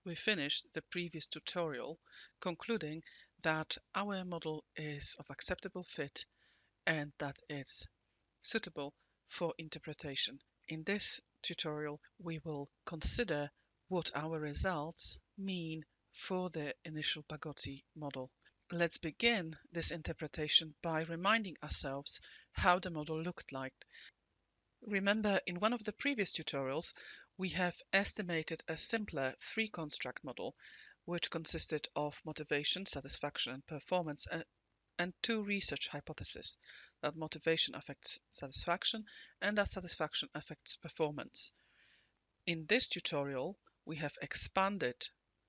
We finished the previous tutorial concluding that our model is of acceptable fit and that it's suitable for interpretation. In this tutorial, we will consider what our results mean for the initial Pagotzi model. Let's begin this interpretation by reminding ourselves how the model looked like. Remember, in one of the previous tutorials, we have estimated a simpler three-construct model, which consisted of motivation, satisfaction, and performance, and two research hypotheses, that motivation affects satisfaction and that satisfaction affects performance. In this tutorial, we have expanded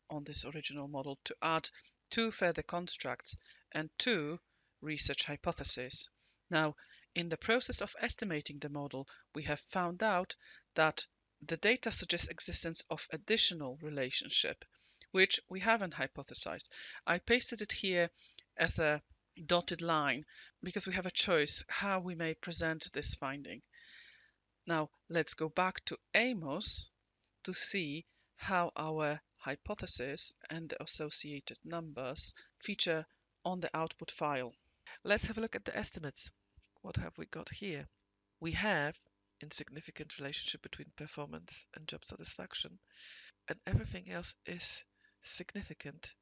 on this original model to add two further constructs and two research hypotheses. Now, in the process of estimating the model, we have found out that the data suggests existence of additional relationship, which we haven't hypothesized. I pasted it here as a dotted line because we have a choice how we may present this finding. Now, let's go back to Amos to see how our hypothesis and the associated numbers feature on the output file. Let's have a look at the estimates. What have we got here? We have insignificant relationship between performance and job satisfaction, and everything else is significant,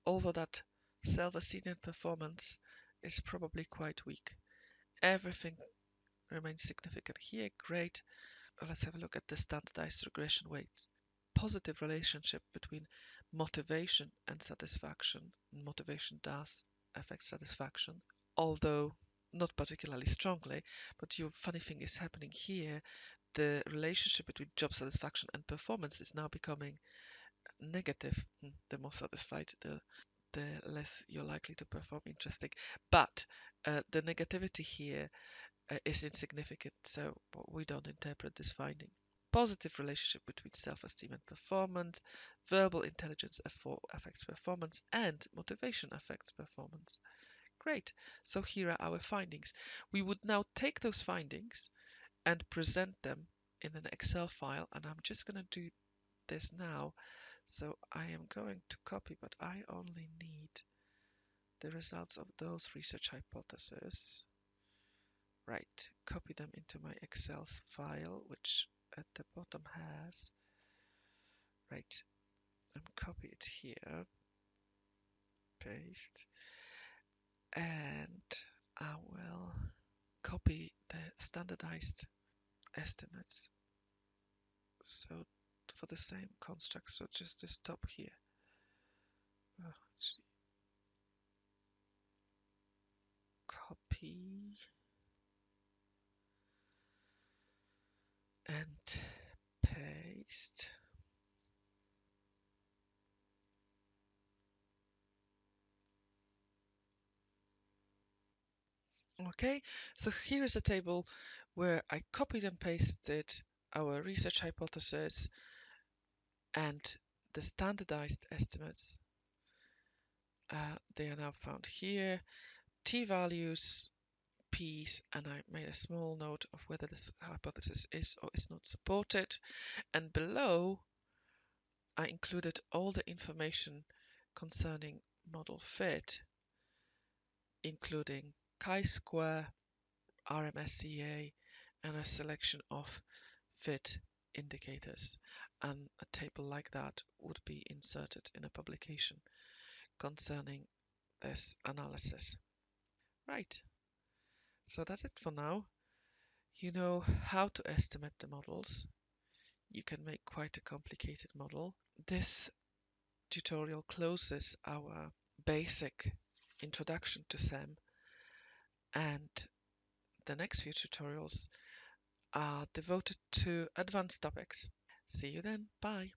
although that self-esteem and performance is probably quite weak. Everything remains significant here. Great. Let's have a look at the standardized regression weights. Positive relationship between motivation and satisfaction. Motivation does affect satisfaction, although not particularly strongly. But your funny thing is happening here. The relationship between job satisfaction and performance is now becoming negative. The more satisfied, the less you're likely to perform. Interesting. But the negativity here is insignificant, so we don't interpret this finding. Positive relationship between self-esteem and performance, verbal intelligence affects performance, and motivation affects performance. Great. So here are our findings. We would now take those findings and present them in an Excel file, and I'm just going to do this now. So I am going to copy, but I only need the results of those research hypotheses. Right, copy them into my Excel file, which at the bottom has, right, and copy it here, paste, and I will copy the standardized estimates. So for the same construct, so just this top here. Actually, copy and paste. Okay, so here is a table where I copied and pasted our research hypothesis and the standardized estimates. They are now found here. T-values, P's, and I made a small note of whether this hypothesis is or is not supported. And below, I included all the information concerning model fit, including chi-square, RMSEA, and a selection of fit indicators. And a table like that would be inserted in a publication concerning this analysis. Right, so that's it for now. You know how to estimate the models. You can make quite a complicated model. This tutorial closes our basic introduction to SEM, and the next few tutorials are devoted to advanced topics. See you then. Bye.